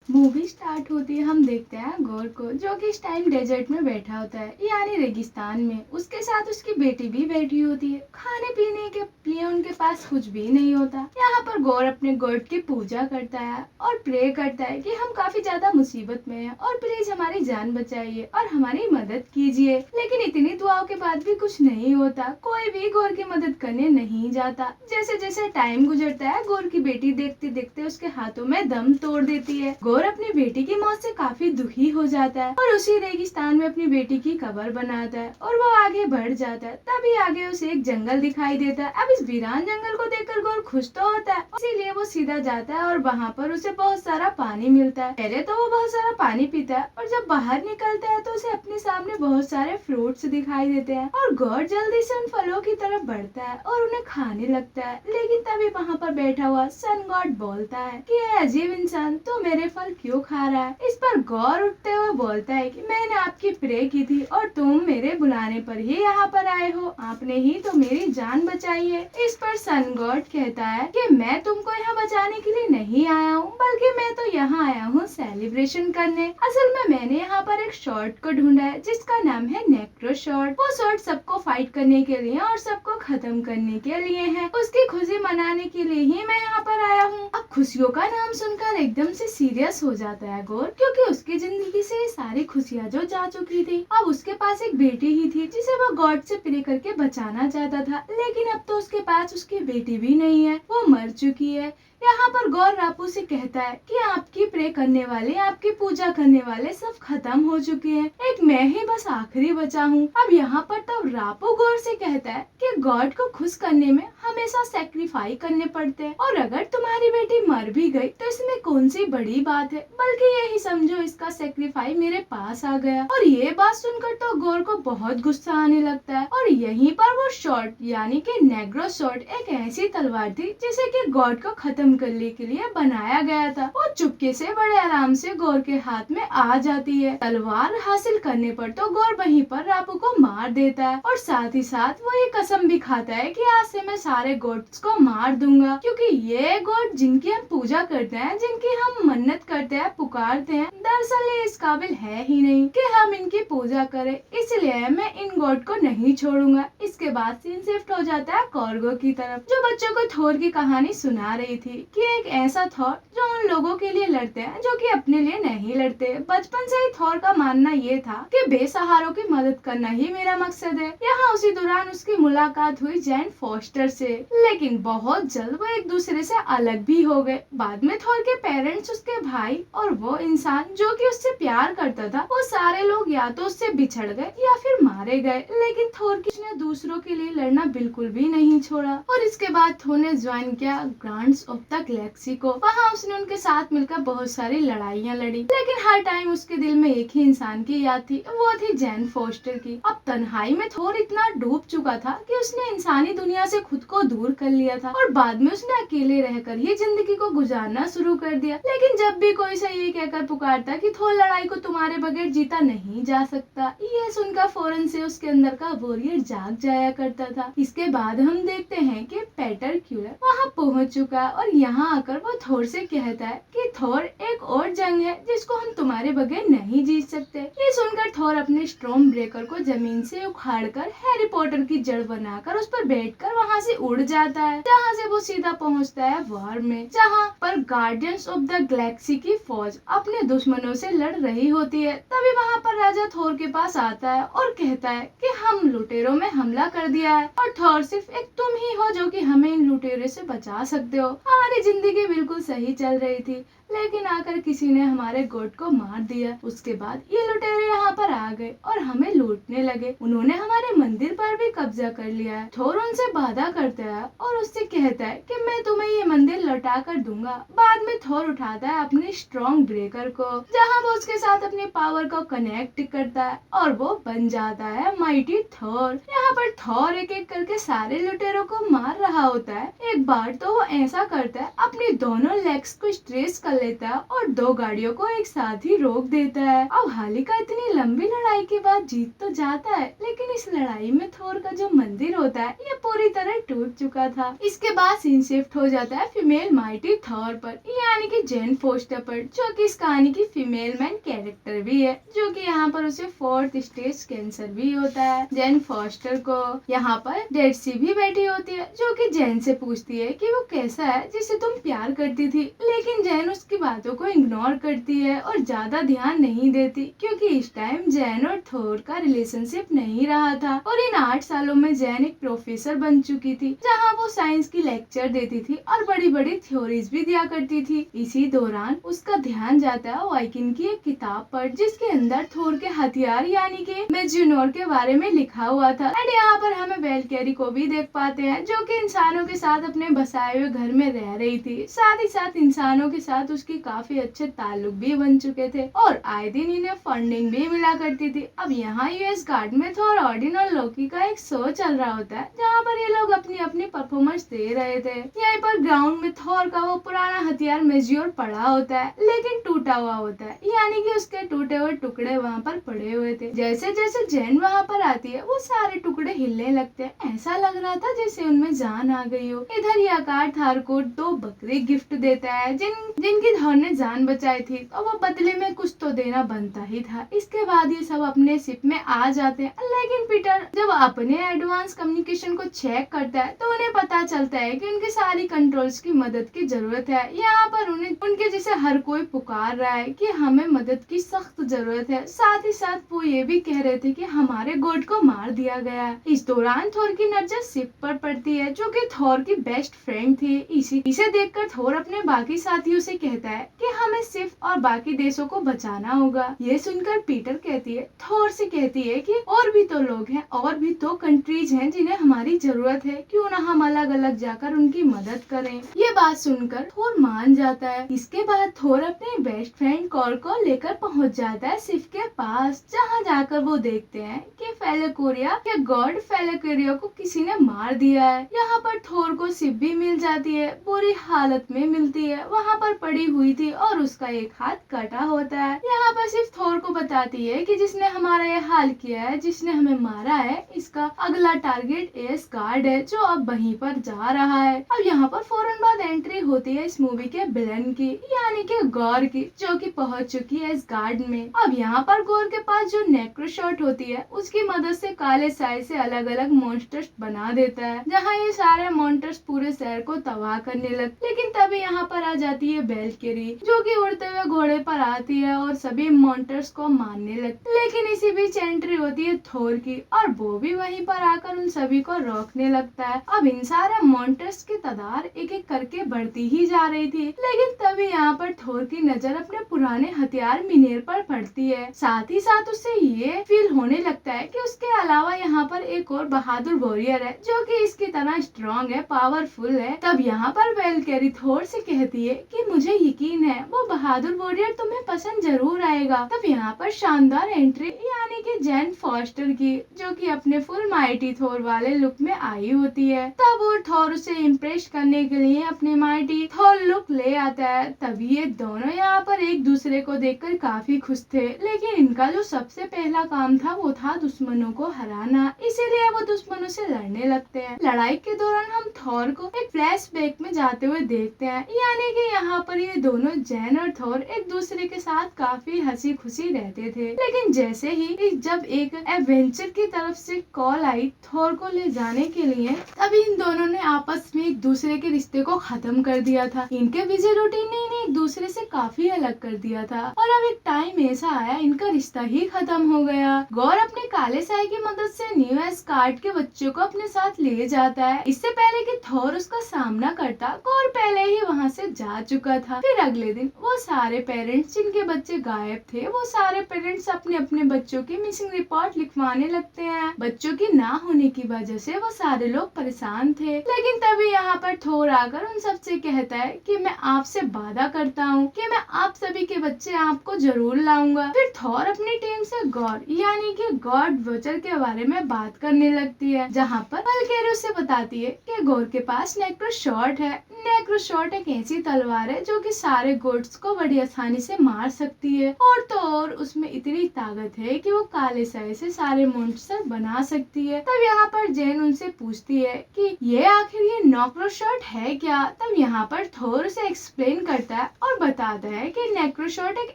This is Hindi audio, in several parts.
मूवी स्टार्ट होती है, हम देखते हैं गौर को जो कि इस टाइम डेजर्ट में बैठा होता है, यानी रेगिस्तान में। उसके साथ उसकी बेटी भी बैठी होती है। खाने पीने के लिए उनके पास कुछ भी नहीं होता। यहाँ पर गौर अपने गॉड की पूजा करता है और प्रे करता है कि हम काफी ज्यादा मुसीबत में हैं और प्लीज हमारी जान बचाइए और हमारी मदद कीजिए। लेकिन इतनी दुआओं के बाद भी कुछ नहीं होता। कोई भी गौर की मदद करने नहीं जाता। जैसे जैसे टाइम गुजरता है, गौर की बेटी देखते देखते उसके हाथों में दम तोड़ देती है। गौर अपनी बेटी की मौत से काफी दुखी हो जाता है और उसी रेगिस्तान में अपनी बेटी की कब्र बनाता है और वो आगे बढ़ जाता है। तभी आगे उसे एक जंगल दिखाई देता है। अब इस वीरान जंगल को देखकर गौर खुश तो होता है, इसीलिए वो सीधा जाता है और वहाँ पर उसे बहुत सारा पानी मिलता है। पहले तो वो बहुत सारा पानी पीता है और जब बाहर निकलता है तो उसे अपने सामने बहुत सारे फ्रूट्स दिखाई देते हैं और गौर जल्दी से उन फलों की तरफ बढ़ता है और उन्हें खाने लगता है। लेकिन तभी वहाँ पर बैठा हुआ सन गॉड बोलता है कि ये अजीब इंसान तो मेरे फल क्यों खा रहा है। इस पर गौर उठते हुए बोलता है कि मैंने आपकी प्रे की थी और तुम मेरे बुलाने पर ही यहाँ पर आए हो। आपने ही तो मेरी जान बचाई है। इस पर सन गॉड कहता है कि मैं तुमको यहाँ बचाने के लिए नहीं आया हूँ, बल्कि मैं तो यहाँ आया हूँ सेलिब्रेशन करने। असल में मैंने यहाँ पर एक शॉर्ट को ढूंढा है जिसका नाम है नेक्रो शॉर्ट। वो शॉर्ट सबको फाइट करने के लिए और सबको खत्म करने के लिए है। उसकी खुशी मनाने के लिए ही मैं यहाँ पर आया हूँ। अब खुशियों का नाम सुनकर एकदम से सीरियस हो जाता है गौर, क्योंकि उसकी जिंदगी से सारी खुशियाँ जो जा चुकी थी, अब उसके पास एक बेटी ही थी जिसे वो गॉड से प्रे करके बचाना चाहता था। लेकिन अब तो उसके पास उसकी बेटी भी नहीं है, वो मर चुकी है। यहाँ पर गौर रापू से कहता है कि आपकी प्रे करने वाले, आपकी पूजा करने वाले सब खत्म हो चुके हैं, एक मैं ही बस आखिरी बचा हूँ। अब यहाँ पर तब रापू गौर से कहता है कि गॉड को खुश करने में हमेशा सेक्रीफाई करने पड़ते हैं और अगर तुम्हारी बेटी मर भी गई तो इसमें कौन सी बड़ी बात है, बल्कि यही समझो इसका सेक्रीफाई मेरे पास आ गया। और ये बात सुनकर तो गौर को बहुत गुस्सा आने लगता है और यहीं पर वो शॉर्ट यानी कि नेग्रो शॉर्ट एक ऐसी तलवार थी जिसे कि गॉड को खत्म करने के लिए बनाया गया था। वो चुपके से बड़े आराम से गौर के हाथ में आ जाती है। तलवार हासिल करने पर तो गौर वहीं पर रापू को मार देता है और साथ ही साथ वो ये कसम भी खाता है कि आज से मैं सारे गॉड्स को मार दूंगा, क्योंकि ये गॉड जिनकी हम पूजा करते हैं, जिनकी हम मन्नत करते हैं, पुकारते हैं, दरअसल ये इस काबिल है ही नहीं कि हम इनकी पूजा करें। इसलिए मैं इन गॉड को नहीं छोड़ूंगा। इसके बाद सीन शिफ्ट हो जाता है कॉर्गो की तरफ, जो बच्चों को थोर की कहानी सुना रही थी कि एक ऐसा थॉर जो उन लोगों के लिए लड़ते हैं जो कि अपने लिए नहीं लड़ते। बचपन से ही थॉर का मानना ये था कि बेसहारों की मदद करना ही मेरा मकसद है। यहाँ उसी दौरान उसकी मुलाकात हुई जैन फोस्टर से, लेकिन बहुत जल्द वो एक दूसरे से अलग भी हो गए। बाद में थॉर के पेरेंट्स, उसके भाई और वो इंसान जो कि उससे प्यार करता था, वो सारे लोग या तो उससे बिछड़ गए या फिर मारे गए। लेकिन थॉर ने दूसरों के लिए लड़ना बिल्कुल भी नहीं छोड़ा और इसके बाद थॉर ने ज्वाइन किया गार्डियंस ऑफ द गैलेक्सी को। वहाँ उसने उनके साथ मिलकर बहुत सारी लड़ाइयाँ लड़ी, लेकिन हर टाइम उसके दिल में एक ही इंसान की याद थी, वो थी जैन फोस्टर की। अब तन्हाई में थॉर इतना डूब चुका था कि उसने इंसानी दुनिया से खुद को दूर कर लिया था और बाद में उसने अकेले रहकर ही जिंदगी को गुजारना शुरू कर दिया। लेकिन जब भी कोई से ये कहकर पुकारता कि थॉर लड़ाई को तुम्हारे बगैर जीता नहीं जा सकता, ये सुनकर फौरन से उसके अंदर का वॉरियर जाग जाया करता था। इसके बाद हम देखते हैं कि पीटर क्यूलर वहाँ पहुँच चुका है और यहाँ आकर वो थॉर से कहता है कि थॉर, एक और जंग है जिसको हम तुम्हारे बगैर नहीं जीत सकते। ये सुनकर थॉर अपने स्टॉर्म ब्रेकर को जमीन से उखाड़कर हैरी पॉटर की जड़ बनाकर उस पर बैठकर वहाँ से उड़ जाता है, जहाँ से वो सीधा पहुँचता है वॉर में, जहाँ पर गार्डियंस ऑफ द गैलेक्सी की फौज अपने दुश्मनों से लड़ रही होती है। तभी वहाँ पर राजा थॉर के पास आता है और कहता है कि हम लुटेरों में हमला कर दिया है और थॉर, सिर्फ एक तुम ही हो जो कि हमें इन लुटेरों से बचा सकते हो। हमारी जिंदगी बिल्कुल सही चल रही थी, लेकिन आकर किसी ने हमारे गॉड को मार दिया। उसके बाद ये लुटेरे यहाँ पर आ गए और हमें लूटने लगे। उन्होंने हमारे मंदिर पर भी कब्जा कर लिया है। थॉर उनसे वादा करता है और उससे कहता है कि मैं तुम्हें ये मंदिर लौटा कर दूंगा। बाद में थॉर उठाता है अपने स्ट्रॉन्ग ब्रेकर को, जहाँ वो उसके साथ अपने पावर को कनेक्ट करता है और वो बन जाता है माइटी थॉर। यहाँ पर थॉर एक एक करके सारे लुटेरों को मार रहा होता है। एक बार तो वो ऐसा करता है, अपने दोनों लेग्स को स्ट्रेच कर लेता है और दो गाड़ियों को एक साथ ही रोक देता है। अब हालिका इतनी इतनी लंबी लड़ाई के बाद जीत तो जाता है, लेकिन इस लड़ाई में थोर का जो मंदिर होता है ये पूरी तरह टूट चुका था। इसके बाद सीन शिफ्ट हो जाता है फीमेल माइटी थॉर पर, यानी कि जेन फोस्टर पर, जो कि इस कहानी की फीमेल मैन कैरेक्टर भी है, जो कि यहाँ पर उसे 4th स्टेज कैंसर भी होता है। जेन फोस्टर को यहाँ पर डेडसी भी बैठी होती है, जो कि जेन से पूछती है कि वो कैसा है जिसे तुम प्यार करती थी, लेकिन जेन उसकी बातों को इग्नोर करती है और ज्यादा ध्यान नहीं देती, क्योंकि इस टाइम जेन और थोर का रिलेशनशिप नहीं रहा था और इन 8 सालों में जेन एक प्रोफेसर बन चुकी थी, जहाँ वो साइंस की लेक्चर देती थी और बड़ी बड़ी थ्योरीज भी दिया करती थी। इसी दौरान उसका ध्यान जाता है वाइकिन की एक किताब पर, जिसके अंदर थोर के हथियार यानी कि मेजिनोर के बारे में लिखा हुआ था। एंड यहाँ पर हमें वेलकेरी को भी देख पाते हैं, जो कि इंसानों के साथ अपने बसाए हुए घर में रह रही थी। साथ ही साथ इंसानों के साथ उसकी काफी अच्छे ताल्लुक भी बन चुके थे और आए दिन इन्हें फंडिंग भी मिला करती थी। अब यहाँ यूएस गार्ड में थोर, ऑडिन और लोकी का एक शो चल रहा होता है, जहाँ पर ये लोग अपनी अपनी परफॉर्मेंस दे रहे थे। यहीं पर ग्राउंड में थोर का वो पुराना हथियार मेजियोर पड़ा होता है, लेकिन टूटा हुआ होता है, यानी कि उसके टूटे हुए टुकड़े वहाँ पर पड़े हुए थे। जैसे जैसे जेन वहाँ पर आती है, वो सारे टुकड़े हिलने लगते हैं। ऐसा लग रहा था जैसे उनमें जान आ गई हो। इधर याकार थार को 2 बकरी गिफ्ट देता है, जिनकी थोर ने जान बचाई थी, तो वो बदले में कुछ तो देना बनता ही था। इसके बाद ये सब अपने शिप में आ जाते हैं, लेकिन पीटर जब अपने एडवांस कम्युनिकेशन को चेक करता है, तो उन्हें पता चलता है कि उनकी सारी कंट्रोल्स की मदद की जरूरत है। यहाँ पर उन्हें उनके जैसे हर कोई पुकार रहा है कि हमें मदद की सख्त जरूरत है। साथ ही साथ वो ये भी कह रहे थे कि हमारे गॉड को मार दिया गया है। इस दौरान थोर की नजर शिप पर पड़ती है, जो कि थोर की बेस्ट फ्रेंड थी। इसे देखकर थोर अपने बाकी साथियों से कहता है कि हमें सिर्फ और बाकी देशों को बचाना होगा। ये सुनकर पीटर कहती है, थोर से कहती है कि और भी तो लोग हैं, और भी तो कंट्रीज हैं जिन्हें हमारी जरूरत है, क्यों ना हम अलग अलग जाकर उनकी मदद करें। ये बात सुनकर थोर मान जाता है। इसके बाद थोर अपने बेस्ट फ्रेंड कॉर को लेकर पहुंच जाता है शिप के पास, जहां जाकर वो देखते हैं कि फेलेकोरिया के गॉड फेलेकोरिया को किसी ने मार दिया है। यहाँ पर थोर को शिप भी मिल जाती है, बुरी हालत में मिलती है, वहाँ पर पड़ी हुई थी और उसका एक हाथ कटा होता है। यहाँ पर सिर्फ थोर को बताती है कि जिसने हमारा ये हाल किया है, जिसने हमें मारा है, इसका अगला टारगेट एस गार्ड है, जो अब वहीं पर जा रहा है। अब यहाँ पर फौरन बाद एंट्री होती है इस मूवी के विलन की, यानी कि गौर की, जो कि पहुंच चुकी है इस गार्ड में। अब यहाँ पर गौर के पास जो नेक्रो शॉट होती है, उसकी मदद से काले साय से अलग अलग मॉन्स्टर्स बना देता है, जहाँ ये सारे मॉन्स्टर्स पूरे शहर को तबाह करने लगते। लेकिन तभी यहाँ पर आ जाती है वेलकेरी, जो कि उड़ते हुए घोड़े पर आती है और सभी मॉन्स्टर्स को मारने लगती। लेकिन इसी बीच एंट्री होती है थोर की, और वो भी वहीं पर आकर उन सभी को रोकने लगता है। अब इन सारे मॉन्स्टर्स की तादाद एक एक करके बढ़ती ही जा रही थी, लेकिन तभी यहाँ पर थोर की नजर अपने पुराने हथियार मिनेर पर पड़ती है। साथ ही साथ उसे ये फील होने लगता है कि उसके अलावा यहाँ पर एक और बहादुर वॉरियर है, जो कि इसकी तरह स्ट्रॉन्ग है, पावरफुल है। तब यहाँ पर वेलकेरी थोर से कहती है कि मुझे यकीन है वो बहादुर वॉरियर तुम्हें पसंद जरूर आएगा। तब यहाँ पर शानदार एंट्री यानी कि जेन फॉस्टर की, जो कि अपने फुल माइटी थोर वाले लुक में आई होती है। तब वो थोर उसे इम्प्रेस करने के लिए अपने माइटी थोर लुक ले आता है। तभी ये दोनों यहाँ पर एक दूसरे को देखकर काफी खुश थे, लेकिन इनका जो सबसे पहला काम था वो था दुश्मनों को हराना, इसीलिए वो दुश्मनों से लड़ने लगते हैं। लड़ाई के दौरान हम थोर को एक फ्लैशबैक में जाते हुए देखते हैं, यानी कि यहाँ पर ये दोनों जेन और थोर एक दूसरे के साथ काफी हंसी खुशी रहते थे। लेकिन जैसे ही जब एक एडवेंचर की तरफ से कॉल आई थोर को ले जाने के लिए, तभी इन दोनों ने आपस में एक दूसरे के रिश्ते को खत्म कर दिया था। इनके बिजी रूटीन ने इन्हें एक दूसरे से काफी अलग कर दिया था, और अब एक टाइम ऐसा आया इनका रिश्ता ही खत्म हो गया। गौर अपने काले साय की मदद से न्यू एस्गार्ड के बच्चों को अपने साथ ले जाता है। इससे पहले कि थोर उसका सामना करता, गौर पहले ही वहाँ से जा चुका था। फिर अगले दिन वो सारे पेरेंट्स जिनके बच्चे गायब थे, वो सारे पेरेंट्स अपने अपने बच्चों की मिसिंग रिपोर्ट लिखवाने लगते हैं। बच्चों की ना होने की वजह से वो सारे लोग परेशान थे। लेकिन तभी यहाँ पर थोर आकर उन सबसे कहता है कि मैं आपसे वादा करता हूँ कि मैं आप सभी के बच्चे आपको जरूर लाऊंगा। फिर थोर अपनी टीम से गॉड यानी कि गॉड वचर के बारे में बात करने लगती है, जहाँ पर वेलकेरी उसे बताती है कि गौर के पास नेक्रो शॉट है। नेक्रो शॉट एक ऐसी तलवार है जो कि सारे गोड्स को बड़ी आसानी से मार सकती है, और तो और उसमें इतनी ताकत है कि वो काले साए से सारे मॉन्स्टर बना सकती है। तब यहाँ पर जेन उनसे पूछती है कि ये आखिर ये नेक्रोशॉट है क्या। तब यहाँ पर थोर उसे एक्सप्लेन करता है और बताता है कि नेक्रोशॉट एक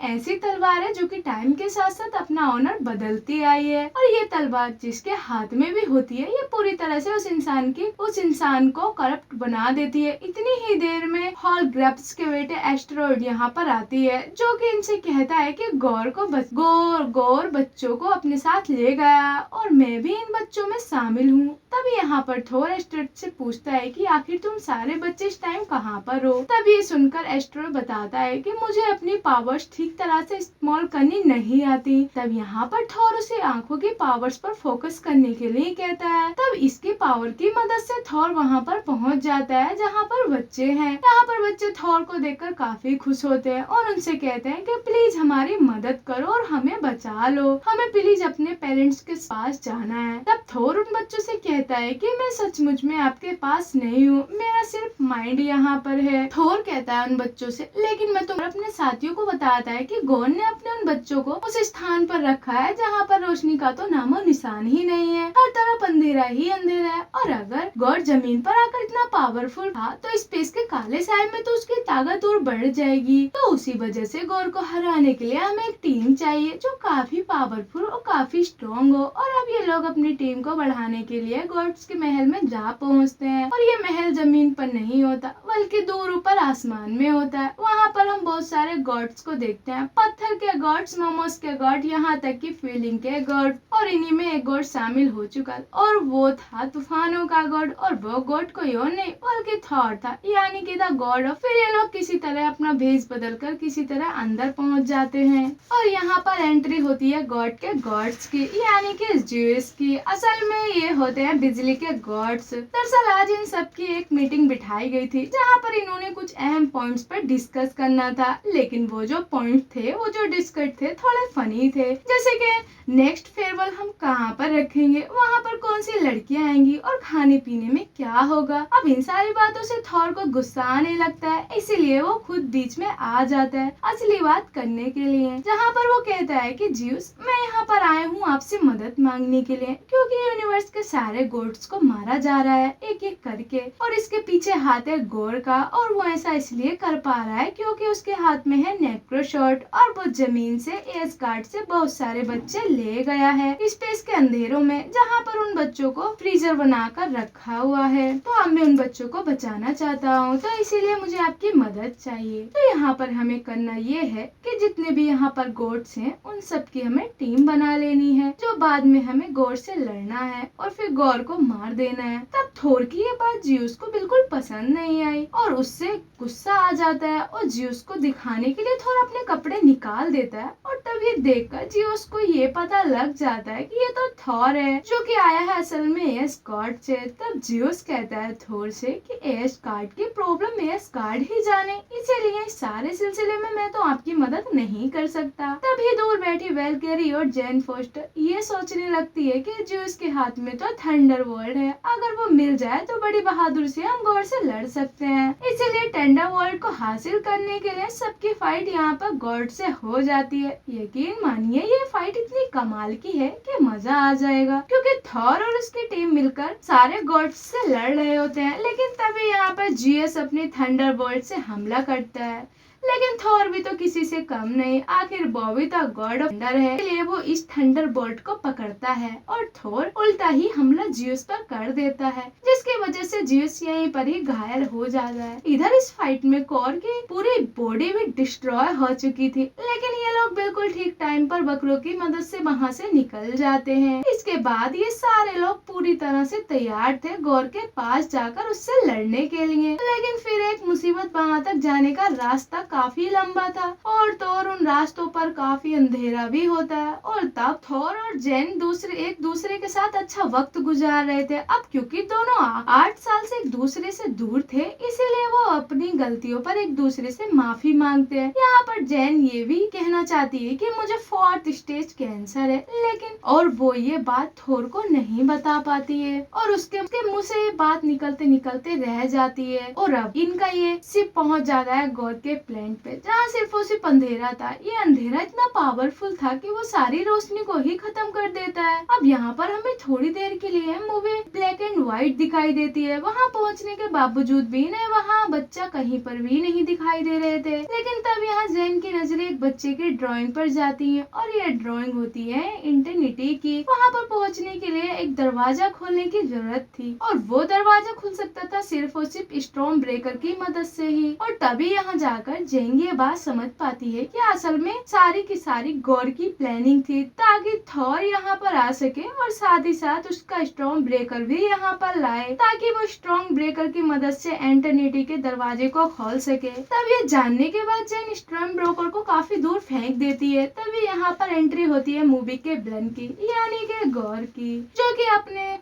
ऐसी तलवार है जो कि टाइम के साथ साथ अपना ऑनर बदलती आई है, और ये तलवार जिसके हाथ में भी होती है ये पूरी तरह से उस इंसान को करप्ट बना देती है। इतनी ही देर में हॉल ग्रेप्स के बेटे एस्टेरॉयड यहाँ पर आती है, जो कि इनसे कहता है कि गौर बच्चों को अपने साथ ले गया और मैं भी इन बच्चों में शामिल हूँ। तभी यहाँ पर थोर एस्टेरॉयड से पूछता है कि आखिर तुम सारे बच्चे इस टाइम कहाँ पर हो। तब ये सुनकर एस्टेरॉयड बताता है कि मुझे अपनी पावर्स ठीक तरह से इस्तेमाल करनी नहीं आती। तब यहाँ पर थोर उसे आंखों की पावर्स पर फोकस करने के लिए कहता है। तब इसकी पावर की मदद से थोर वहाँ पर पहुँच जाता है जहाँ पर बच्चे हैं। यहाँ पर बच्चे थोर को देखकर काफी खुश होते हैं और उनसे कहते हैं कि प्लीज हमारी मदद करो और हमें बचा लो, हमें प्लीज अपने पेरेंट्स के पास जाना है। तब थोर उन बच्चों से कहता है कि मैं सचमुच में आपके पास नहीं हूँ, मेरा सिर्फ माइंड यहाँ पर है। थोर कहता है उन बच्चों से लेकिन मैं तुम अपने साथियों को बताता है कि गॉड ने अपने उन बच्चों को उस स्थान पर रखा है जहाँ पर रोशनी का तो नामो निशान ही नहीं है, हर तरफ अंधेरा ही अंधेरा है। और अगर गॉड जमीन पर आकर इतना पावरफुल था तो स्पेस के काले साए में तो उसकी ताकत और बढ़ जाएगी। तो उसी वजह से गॉड को हराने के लिए हमें एक टीम चाहिए जो काफी पावरफुल और काफी स्ट्रॉन्ग हो। और अब ये लोग अपनी टीम को बढ़ाने के लिए गॉड्स के महल में जा पहुँचते हैं, और ये महल जमीन पर नहीं होता बल्कि दूर ऊपर आसमान में होता है। वहाँ पर हम बहुत सारे गॉड्स को देखते हैं, पत्थर के गॉड्स, मोमोस के गॉड, यहाँ तक कि फीलिंग के गॉड, और इन्हीं में एक गॉड शामिल हो चुका और वो था तूफानों का गॉड। और वो गॉड कोई और नहीं बल्कि थॉर था, यानी कि द गॉड ऑफ। फिर ये लोग किसी तरह अपना भेष बदलकर किसी तरह अंदर पहुँच जाते हैं और यहाँ पर एंट्री होती है गॉड के गॉड्स की, यानी कि ज्यूस की। असल में ये होते हैं बिजली के गॉड्स। दरअसल आज इन सब की एक मीटिंग बिठाई गई थी जहाँ पर इन्होंने कुछ अहम पॉइंट्स पर डिस्कस करना था, लेकिन वो जो पॉइंट थे, वो जो डिस्कस थे, थोड़े फनी थे। जैसे कि नेक्स्ट फेयरवेल हम कहाँ पर रखेंगे, वहाँ पर कौन सी लड़कियाँ आएंगी और खाने पीने में क्या होगा। अब इन सारी बातों से थॉर को गुस्सा आने लगता है, इसीलिए वो खुद बीच में आ जाता है असली बात करने के लिए, जहाँ पर वो कहता है कि ज्यूस, मैं यहाँ पर आया हूँ आपसे मदद मांगने के लिए, क्योंकि यूनिवर्स के सारे गॉड्स को मारा जा रहा है एक एक करके, और इसके पीछे हाथ है गॉड का, और वो ऐसा इसलिए कर पा रहा है क्योंकि उसके हाथ में है नेक्रोशॉट, और वो जमीन से एस्गार्ड से बहुत सारे बच्चे ले गया है स्पेस के अंधेरों में, जहाँ पर उन बच्चों को फ्रीजर बनाकर रखा हुआ है। तो अब मैं उन बच्चों को बचाना चाहता हूँ, तो इसीलिए मुझे आपकी मदद चाहिए। तो यहाँ पर हमें करना ये है कि जितने भी यहाँ पर गॉड्स हैं उन सब की हमें टीम बना लेनी है, जो बाद में हमें गॉड से लड़ना है और फिर गॉड को मार देना है। तब थोर की ये बात ज्यूस को बिल्कुल पसंद नहीं आई और उससे गुस्सा आ जाता है, और ज्यूस को दिखाने के लिए थोर अपने कपड़े निकाल देता है, और तब ये देखकर ज्यूस को ये पता लग जाता है कि ये तो थॉर है जो कि आया है असल में एस्गार्ड से। तब ज्यूस कहता है थोर से कि एस्गार्ड की प्रॉब्लम एस्गार्ड ही जाने, इसीलिए इस सारे सिलसिले में मैं तो आपकी मदद नहीं कर सकता। तभी दूर बैठी वेलकेरी और जेन फोस्टर ये सोचने लगती है कि ज्यूस के हाथ में तो थंडरबोल्ट है, अगर वो मिल जाए तो बड़ी बहादुर से हम गॉड से लड़ सकते हैं। इसीलिए थंडरबोल्ट को हासिल करने के लिए सबकी फाइट यहाँ पर गॉड से हो जाती है। यकीन मानिए ये फाइट इतनी कमाल की है कि मजा आ जाएगा, क्योंकि थॉर और उसकी टीम मिलकर सारे गॉड्स से लड़ रहे होते हैं। लेकिन तभी यहाँ पर जीएस अपने थंडरबोल्ट से हमला करता है, लेकिन थॉर भी तो किसी से कम नहीं, आखिर बॉबी तो गॉड ऑफ थंडर है, इसलिए वो इस थंडरबोल्ट को पकड़ता है और थॉर उल्टा ही हमला ज्यूस पर कर देता है, जिसकी वजह से ज्यूस यहीं पर ही घायल हो जाता है। इधर इस फाइट में कॉर की पूरी बॉडी भी डिस्ट्रॉय हो चुकी थी, लेकिन ये लोग बिल्कुल ठीक टाइम पर बकरों की मदद से वहाँ से निकल जाते हैं। इसके बाद ये सारे लोग पूरी तरह से तैयार थे गौर के पास जाकर उससे लड़ने के लिए, लेकिन फिर एक मुसीबत वहाँ तक जाने का रास्ता काफी लंबा था और थॉर उन रास्तों पर काफी अंधेरा भी होता है, और तब थॉर और जेन एक दूसरे के साथ अच्छा वक्त गुजार रहे थे। अब क्योंकि दोनों 8 साल से एक दूसरे से दूर थे, इसीलिए वो अपनी गलतियों पर एक दूसरे से माफी मांगते हैं। यहाँ पर जेन ये भी कहना चाहती है कि मुझे 4th स्टेज कैंसर है, लेकिन और वो ये बात थॉर को नहीं बता पाती है, और उसके मुंह से ये बात निकलते निकलते रह जाती है। और अब इनका ये शिप पहुँच जाता है गॉड के प्लेनेट पे, जहाँ सिर्फ अंधेरा था, ये अंधेरा इतना पावरफुल था कि वो सारी रोशनी को ही खत्म कर देता है। अब यहाँ पर हमें थोड़ी देर के लिए मूवी ब्लैक एंड व्हाइट दिखाई देती है। वहाँ पहुँचने के बावजूद भी न वहाँ बच्चा कहीं पर भी नहीं दिखाई दे रहे थे। लेकिन तब यहाँ जेन की नजरें एक बच्चे की ड्राइंग पर जाती है और ये ड्राइंग होती है इंटरनिटी की। वहाँ पर पहुँचने के लिए एक दरवाजा खोलने की जरूरत थी और वो दरवाजा खुल सकता था सिर्फ और सिर्फ स्टॉर्म ब्रेकर की मदद से ही। और तभी यहाँ जाकर जेंग ये बात समझ पाती है कि असल में सारी की सारी गॉर की प्लानिंग थी ताकि थॉर यहाँ पर आ सके और साथ ही साथ उसका स्टॉर्म ब्रेकर भी यहाँ पर लाए ताकि वो स्ट्रॉन्ग ब्रेकर की मदद से एंटरनिटी के दरवाजे को खोल सके। तब ये जानने के बाद जेन स्टॉर्म ब्रेकर को काफी दूर फेंक देती है। तभी यहाँ पर एंट्री होती है मूवी के विलन की यानी के गॉर की, जो कि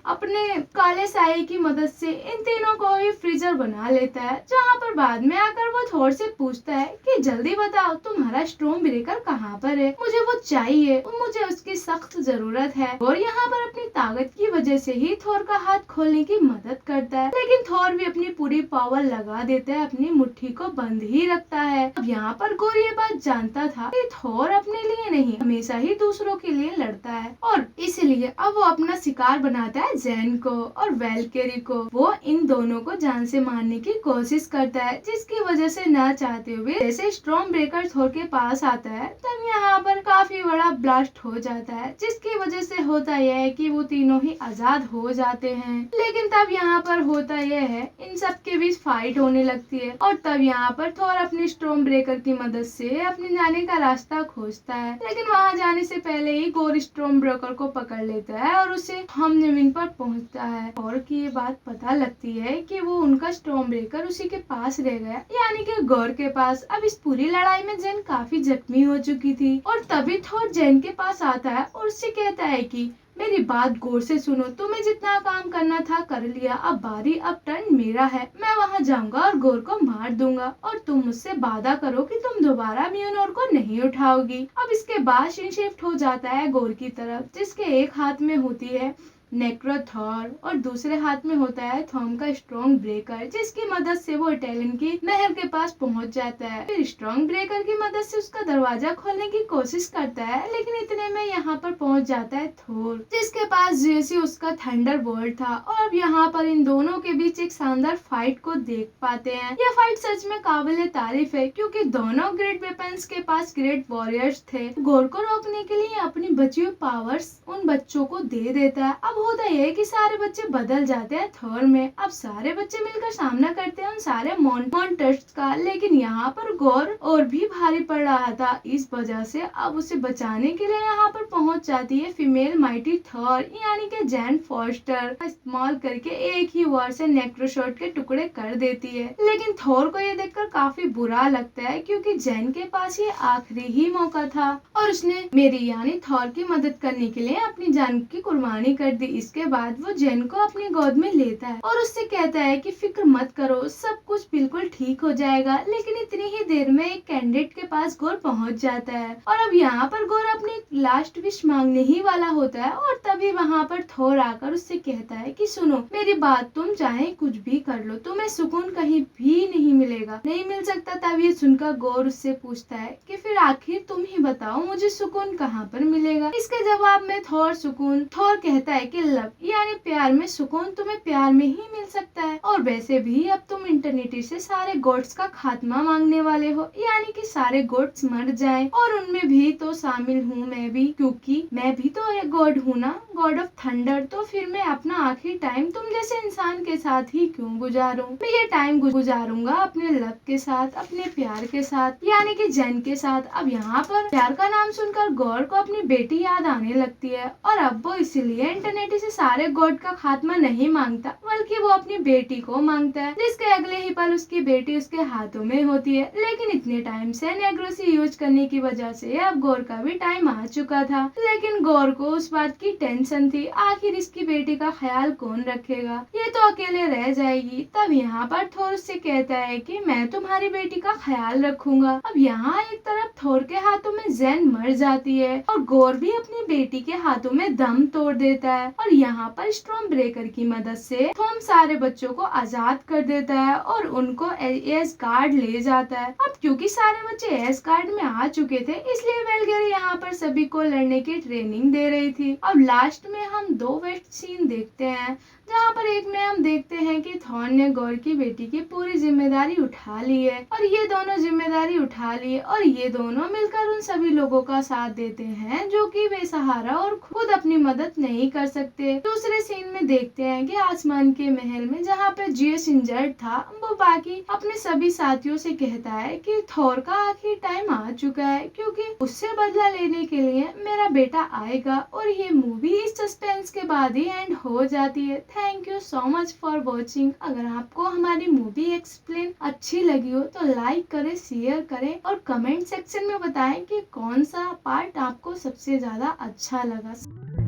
अपने काले साये की मदद से इन तीनों को ही फ्रीजर बना लेता है। जहाँ पर बाद में आकर वो थॉर से पूछता है कि जल्दी बताओ तुम्हारा स्टॉर्म ब्रेकर कहाँ पर है, मुझे वो चाहिए, मुझे उसकी सख्त जरूरत है। और यहाँ पर अपनी ताकत की वजह से ही थॉर का हाथ खोलने की मदद करता है। लेकिन थॉर भी अपनी पूरी पावर लगा देता है, अपनी मुट्ठी को बंद ही रखता है। अब यहाँ पर गोर ये बात जानता था कि थॉर अपने लिए नहीं हमेशा ही दूसरों के लिए लड़ता है और इसलिए अब वो अपना शिकार बनाता है जेन को और वैल्केरी को। वो इन दोनों को जान से मारने की कोशिश करता है, जिसकी वजह से न चाहते हुए जैसे स्टॉर्म ब्रेकर थॉर के पास आता है तब यहाँ पर काफी बड़ा ब्लास्ट हो जाता है, जिसकी वजह से होता यह है कि वो तीनों ही आजाद हो जाते हैं। लेकिन तब यहाँ पर होता यह है इन सब के बीच फाइट होने लगती है और तब यहाँ पर थॉर अपने स्टॉर्म ब्रेकर की मदद से अपने जाने का रास्ता खोजता है। लेकिन वहाँ जाने से पहले ही गोर स्टॉर्म ब्रेकर को पकड़ लेता है और उसे हम जमीन पर पहुँचता है और की ये बात पता लगती है कि वो उनका स्टॉर्म ब्रेकर उसी के पास रह गया यानी कि गौर के पास। अब इस पूरी लड़ाई में जेन काफी जख्मी हो चुकी थी और तभी थॉर जेन के पास आता है और उससे कहता है कि मेरी बात गौर से सुनो, तुम्हें जितना काम करना था कर लिया, अब टर्न मेरा है। मैं वहां जाऊंगा और गौर को मार दूंगा और तुम मुझसे वादा करो कि तुम दोबारा म्योनोर को नहीं उठाओगी। अब इसके बाद सीन शिफ्ट हो जाता है गौर की तरफ, जिसके एक हाथ में होती है नेक्रोथॉर और दूसरे हाथ में होता है थॉम का स्ट्रॉन्ग ब्रेकर, जिसकी मदद से वो इटालियन की नहर के पास पहुंच जाता है। फिर स्ट्रॉन्ग ब्रेकर की मदद से उसका दरवाजा खोलने की कोशिश करता है, लेकिन इतने में यहाँ पर पहुंच जाता है थोर, जिसके पास जैसे उसका थंडर बोल्ट था। और अब यहाँ पर इन दोनों के बीच एक शानदार फाइट को देख पाते हैं। यह फाइट सच में काबिल तारीफ है क्योंकि दोनों ग्रेट वेपन्स के पास ग्रेट वॉरियर्स थे। गौर को रोकने के लिए अपनी बची हुई पावर्स उन बच्चों को दे देता है। अब होता है कि सारे बच्चे बदल जाते हैं थॉर में। अब सारे बच्चे मिलकर सामना करते हैं उन सारे मॉन्स्टर्स का, लेकिन यहाँ पर गौर और भी भारी पड़ रहा था। इस वजह से अब उसे बचाने के लिए यहाँ पर पहुंच जाती है फीमेल माइटी थॉर यानी कि जैन फॉस्टर का इस्तेमाल करके एक ही वार से नेक्रोशॉट के टुकड़े कर देती है। लेकिन थॉर को ये देखकर काफी बुरा लगता है क्योंकि जैन के पास ये आखिरी ही मौका था और उसने मेरी यानी थॉर की मदद करने के लिए अपनी जान की कुर्बानी कर दी। इसके बाद वो जेन को अपनी गोद में लेता है और उससे कहता है कि फिक्र मत करो, सब कुछ बिल्कुल ठीक हो जाएगा। लेकिन इतनी ही देर में एक कैंडिडेट के पास गौर पहुंच जाता है और अब यहाँ पर गौर अपनी लास्ट विश मांगने ही वाला होता है और तभी वहाँ पर थोर आकर उससे कहता है कि सुनो मेरी बात, तुम चाहे कुछ भी कर लो, तुम्हें सुकून कहीं भी नहीं मिलेगा, नहीं मिल सकता। तब ये सुनकर गौर उससे पूछता है कि फिर आखिर तुम ही बताओ मुझे सुकून कहाँ पर मिलेगा। इसके जवाब में थोर कहता है कि लव यानी प्यार में सुकून तुम्हें प्यार में ही मिल सकता है और वैसे भी अब तुम इंटरनिटी से सारे गॉड्स का खात्मा मांगने वाले हो यानी कि सारे गॉड्स मर जाएं और उनमें भी तो शामिल हूँ मैं भी, क्योंकि मैं भी तो एक गॉड हूँ ना, गॉड ऑफ थंडर। तो फिर मैं अपना आखिरी टाइम तुम जैसे इंसान के साथ ही क्यों गुजारूं? मैं ये टाइम गुजारूंगा अपने लव के साथ, अपने प्यार के साथ यानी कि जेन के साथ। अब यहाँ पर प्यार का नाम सुनकर गौर को अपनी बेटी याद आने लगती है और अब वो इसलिए इंटरनेट से सारे गॉड का खात्मा नहीं मांगता बल्कि वो अपनी बेटी को मांगता है, जिसके अगले ही पल उसकी बेटी उसके हाथों में होती है। लेकिन इतने टाइम से नेग्रोसी यूज करने की वजह से अब गौर का भी टाइम आ चुका था। लेकिन गौर को उस बात की टेंशन थी, आखिर इसकी बेटी का ख्याल कौन रखेगा, ये तो अकेले रह जाएगी। तब यहाँ पर थोर से कहता है कि मैं तुम्हारी बेटी का ख्याल रखूंगा। अब यहाँ एक तरफ थोर के हाथों में जेन बहन मर जाती है और गोर भी अपनी बेटी के हाथों में दम तोड़ देता है। और यहाँ पर स्टॉर्म ब्रेकर की मदद से थॉम सारे बच्चों को आजाद कर देता है और उनको एस गार्ड ले जाता है। अब क्योंकि सारे बच्चे एस गार्ड में आ चुके थे, इसलिए वेलगेरी यहाँ पर सभी को लड़ने की ट्रेनिंग दे रही थी। अब लास्ट में हम 2 वेस्ट सीन देखते हैं, जहाँ पर एक में हम देखते हैं कि थॉर्न ने गौर की बेटी की पूरी जिम्मेदारी उठा ली है और ये दोनों जिम्मेदारी उठा ली और ये दोनों मिलकर उन सभी लोगों का साथ देते हैं जो कि बेसहारा और खुद अपनी मदद नहीं कर सकते। दूसरे सीन में देखते हैं कि आसमान के महल में जहाँ पे जियस इंजर्ड था, वो बाकी अपने सभी साथियों से कहता है कि थॉर का आखिरी टाइम आ चुका है, क्योंकि उससे बदला लेने के लिए मेरा बेटा आएगा। और ये मूवी इस सस्पेंस के बाद ही एंड हो जाती है। Thank you so much for watching. अगर आपको हमारी मूवी एक्सप्लेन अच्छी लगी हो तो लाइक करें, शेयर करें और कमेंट सेक्शन में बताएं कि कौन सा पार्ट आपको सबसे ज्यादा अच्छा लगा।